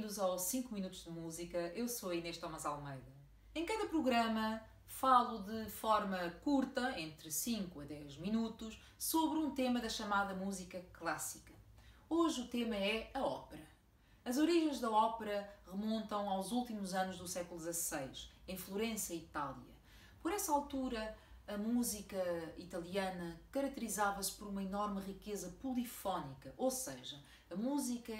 bem-vindos ao 5 Minutos de Música. Eu sou a Inês Thomas Almeida. Em cada programa falo de forma curta, entre 5 a 10 minutos, sobre um tema da chamada música clássica. Hoje o tema é a ópera. As origens da ópera remontam aos últimos anos do século XVI, em Florença, Itália. Por essa altura, a música italiana caracterizava-se por uma enorme riqueza polifónica, ou seja, a música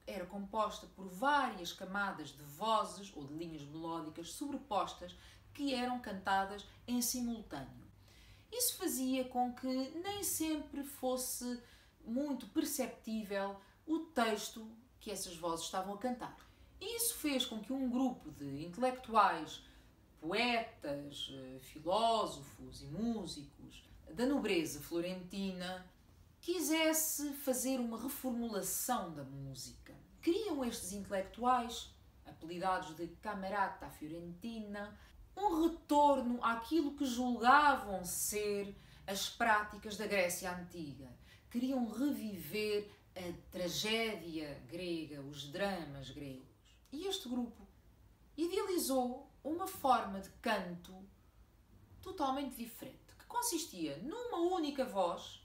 era composta por várias camadas de vozes ou de linhas melódicas sobrepostas que eram cantadas em simultâneo. Isso fazia com que nem sempre fosse muito perceptível o texto que essas vozes estavam a cantar. E isso fez com que um grupo de intelectuais, poetas, filósofos e músicos da nobreza florentina quisesse fazer uma reformulação da música. Criam estes intelectuais, apelidados de Camerata Fiorentina, um retorno àquilo que julgavam ser as práticas da Grécia Antiga. Queriam reviver a tragédia grega, os dramas gregos. E este grupo idealizou uma forma de canto totalmente diferente, que consistia numa única voz,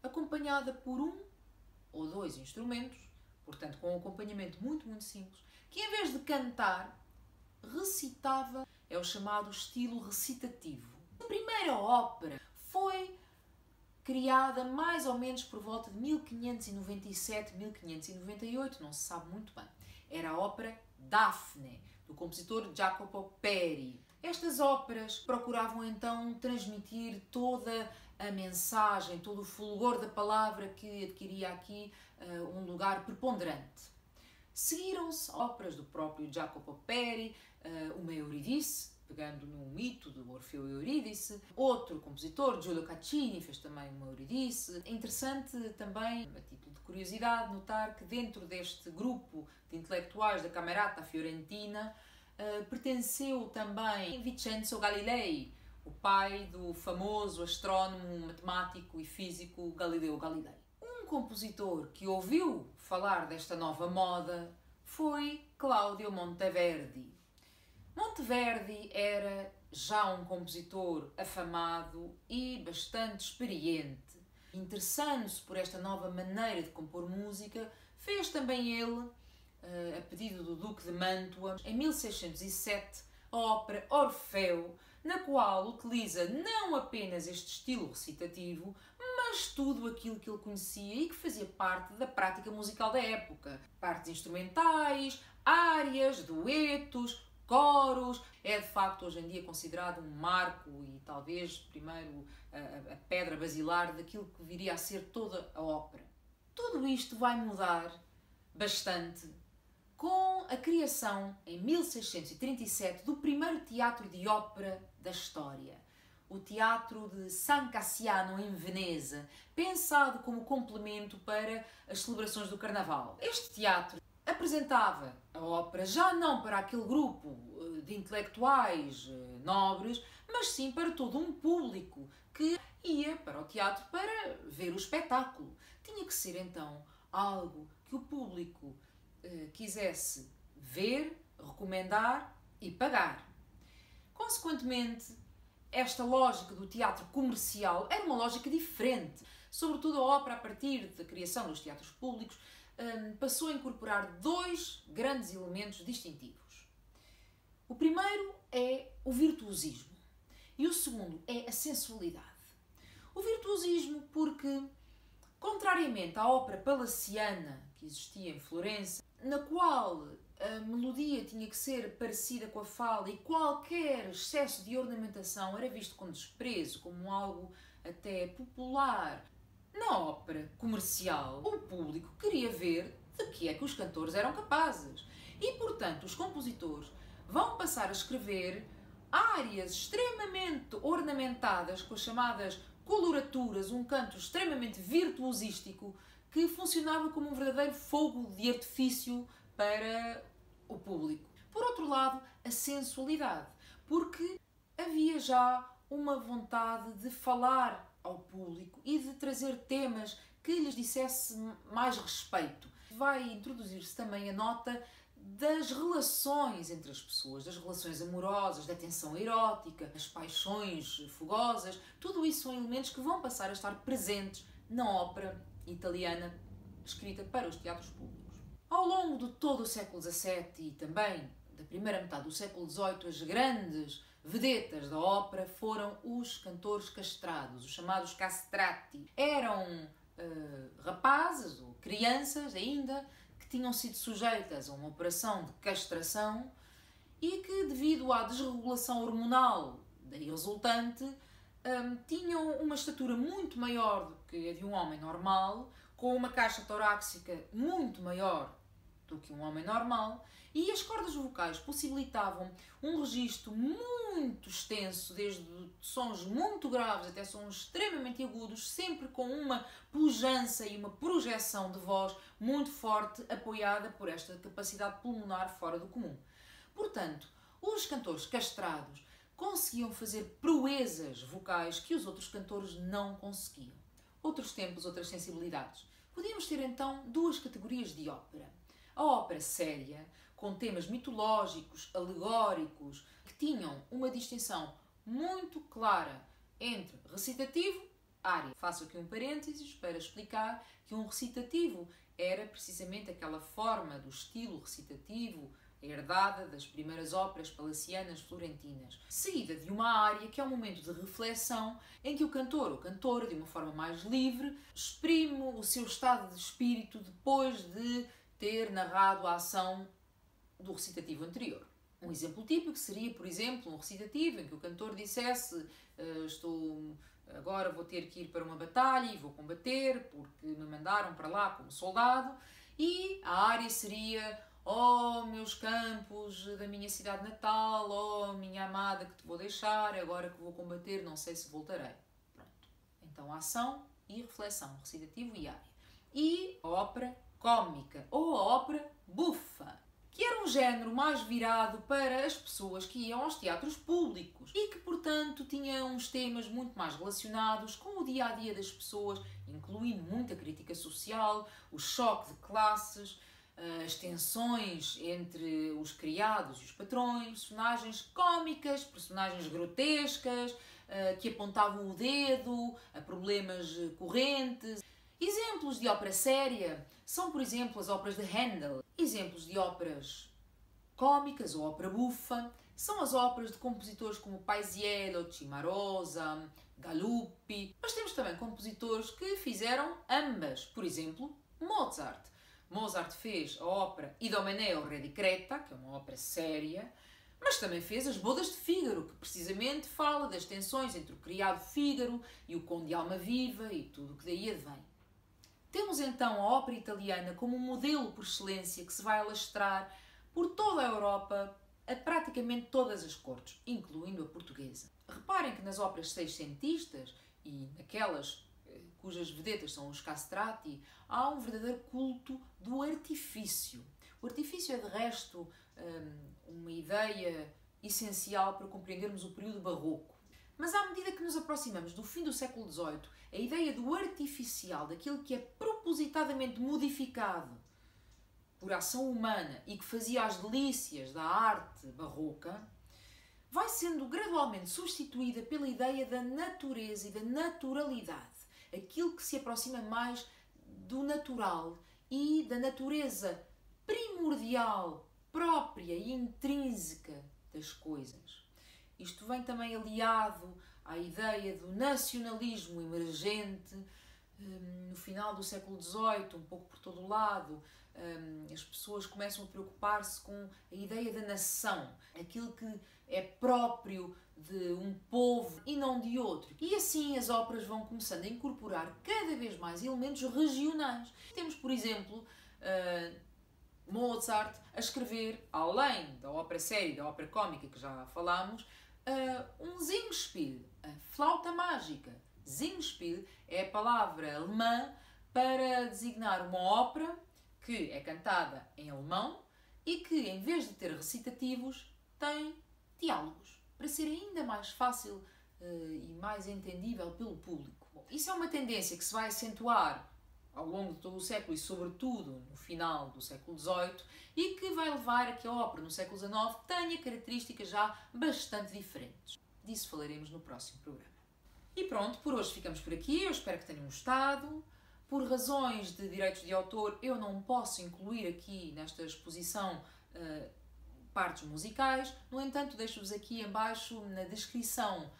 acompanhada por um ou dois instrumentos, portanto com um acompanhamento muito simples, que em vez de cantar, recitava, é o chamado estilo recitativo. A primeira ópera foi criada mais ou menos por volta de 1597, 1598, não se sabe muito bem. Era a ópera Dafne, do compositor Jacopo Peri. Estas óperas procuravam então transmitir toda a mensagem, todo o fulgor da palavra que adquiria aqui um lugar preponderante. Seguiram-se óperas do próprio Jacopo Peri, uma Eurídice, pegando no mito do Orfeu e Eurídice. Outro compositor, Giulio Caccini, fez também uma Eurídice. É interessante também, a título de curiosidade, notar que dentro deste grupo de intelectuais da Camerata Fiorentina pertenceu também Vincenzo Galilei, o pai do famoso astrónomo, matemático e físico Galileu Galilei. Um compositor que ouviu falar desta nova moda foi Claudio Monteverdi. Monteverdi era já um compositor afamado e bastante experiente. Interessando-se por esta nova maneira de compor música, fez também ele, a pedido do Duque de Mantua, em 1607, a ópera Orfeu, na qual utiliza não apenas este estilo recitativo, mas tudo aquilo que ele conhecia e que fazia parte da prática musical da época. Partes instrumentais, árias, duetos, coros. É de facto hoje em dia considerado um marco e talvez primeiro a pedra basilar daquilo que viria a ser toda a ópera. Tudo isto vai mudar bastante com a criação, em 1637, do primeiro teatro de ópera da história, o Teatro de San Cassiano, em Veneza, pensado como complemento para as celebrações do Carnaval. Este teatro apresentava a ópera já não para aquele grupo de intelectuais nobres, mas sim para todo um público que ia para o teatro para ver o espetáculo. Tinha que ser então algo que o público quisesse ver, recomendar e pagar. Consequentemente, esta lógica do teatro comercial era uma lógica diferente. Sobretudo a ópera, a partir da criação dos teatros públicos, passou a incorporar dois grandes elementos distintivos. O primeiro é o virtuosismo e o segundo é a sensualidade. O virtuosismo porque, contrariamente à ópera palaciana que existia em Florença, na qual a melodia tinha que ser parecida com a fala e qualquer excesso de ornamentação era visto com desprezo, como algo até popular. Na ópera comercial, o público queria ver de que é que os cantores eram capazes. E, portanto, os compositores vão passar a escrever áreas extremamente ornamentadas, com as chamadas coloraturas, um canto extremamente virtuosístico, que funcionava como um verdadeiro fogo de artifício para o público. Por outro lado, a sensualidade, porque havia já uma vontade de falar ao público e de trazer temas que lhes dissesse mais respeito. Vai introduzir-se também a nota das relações entre as pessoas, das relações amorosas, da tensão erótica, das paixões fogosas. Tudo isso são elementos que vão passar a estar presentes na ópera italiana escrita para os teatros públicos. Ao longo de todo o século XVII e também da primeira metade do século XVIII, as grandes vedetas da ópera foram os cantores castrados, os chamados castrati. Eram rapazes ou crianças ainda que tinham sido sujeitas a uma operação de castração e que, devido à desregulação hormonal daí resultante, tinham uma estatura muito maior do que a de um homem normal, com uma caixa torácica muito maior do que um homem normal, e as cordas vocais possibilitavam um registro muito extenso, desde sons muito graves até sons extremamente agudos, sempre com uma pujança e uma projeção de voz muito forte, apoiada por esta capacidade pulmonar fora do comum. Portanto, os cantores castrados conseguiam fazer proezas vocais que os outros cantores não conseguiam. Outros tempos, outras sensibilidades. Podíamos ter então duas categorias de ópera. A ópera séria, com temas mitológicos, alegóricos, que tinham uma distinção muito clara entre recitativo e área. Faço aqui um parênteses para explicar que um recitativo era precisamente aquela forma do estilo recitativo herdada das primeiras óperas palacianas florentinas, seguida de uma área que é um momento de reflexão em que o cantor ou cantora, de uma forma mais livre, exprime o seu estado de espírito depois de ter narrado a ação do recitativo anterior. Um exemplo típico seria, por exemplo, um recitativo em que o cantor dissesse agora vou ter que ir para uma batalha e vou combater porque me mandaram para lá como soldado, e a área seria: oh, meus campos da minha cidade natal, oh, minha amada que te vou deixar, agora que vou combater não sei se voltarei. Pronto. Então, ação e reflexão, recitativo e área. E a ópera cómica ou a ópera bufa, que era um género mais virado para as pessoas que iam aos teatros públicos e que, portanto, tinha uns temas muito mais relacionados com o dia-a-dia das pessoas, incluindo muita crítica social, o choque de classes, as tensões entre os criados e os patrões, personagens cómicas, personagens grotescas, que apontavam o dedo a problemas correntes. Exemplos de ópera séria são, por exemplo, as óperas de Handel. Exemplos de óperas cómicas ou ópera bufa são as óperas de compositores como Paisiello, Cimarosa, Galuppi. Mas temos também compositores que fizeram ambas. Por exemplo, Mozart. Mozart fez a ópera Idomeneo, Re di Creta, que é uma ópera séria, mas também fez As Bodas de Fígaro, que precisamente fala das tensões entre o criado Fígaro e o conde Almaviva e tudo o que daí advém. Temos então a ópera italiana como um modelo por excelência que se vai alastrar por toda a Europa, a praticamente todas as cortes, incluindo a portuguesa. Reparem que nas óperas seiscentistas e naquelas cujas vedetas são os castrati, há um verdadeiro culto do artifício. O artifício é, de resto, uma ideia essencial para compreendermos o período barroco. Mas à medida que nos aproximamos do fim do século XVIII, a ideia do artificial, daquilo que é propositadamente modificado por ação humana e que fazia as delícias da arte barroca, vai sendo gradualmente substituída pela ideia da natureza e da naturalidade. Aquilo que se aproxima mais do natural e da natureza primordial, própria e intrínseca das coisas. Isto vem também aliado à ideia do nacionalismo emergente no final do século XVIII, um pouco por todo o lado. As pessoas começam a preocupar-se com a ideia da nação, aquilo que é próprio de um povo e não de outro. E assim as óperas vão começando a incorporar cada vez mais elementos regionais. Temos, por exemplo, Mozart a escrever, além da ópera séria e da ópera cómica que já falámos, um Singspiel, a flauta mágica. Singspiel é a palavra alemã para designar uma ópera que é cantada em alemão e que, em vez de ter recitativos, tem diálogos, para ser ainda mais fácil e mais entendível pelo público. Bom, isso é uma tendência que se vai acentuar ao longo de todo o século e sobretudo no final do século XVIII e que vai levar a que a ópera no século XIX tenha características já bastante diferentes. Disso falaremos no próximo programa. E pronto, por hoje ficamos por aqui, eu espero que tenham gostado. Por razões de direitos de autor, eu não posso incluir aqui nesta exposição partes musicais, no entanto, deixo-vos aqui em baixo na descrição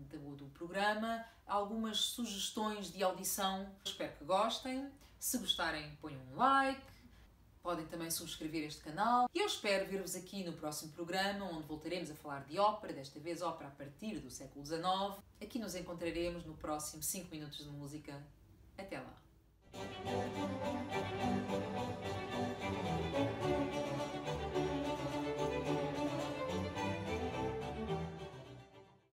do programa algumas sugestões de audição. Espero que gostem. Se gostarem, ponham um like. Podem também subscrever este canal. E eu espero ver-vos aqui no próximo programa, onde voltaremos a falar de ópera, desta vez ópera a partir do século XIX. Aqui nos encontraremos no próximo 5 minutos de música. Até lá!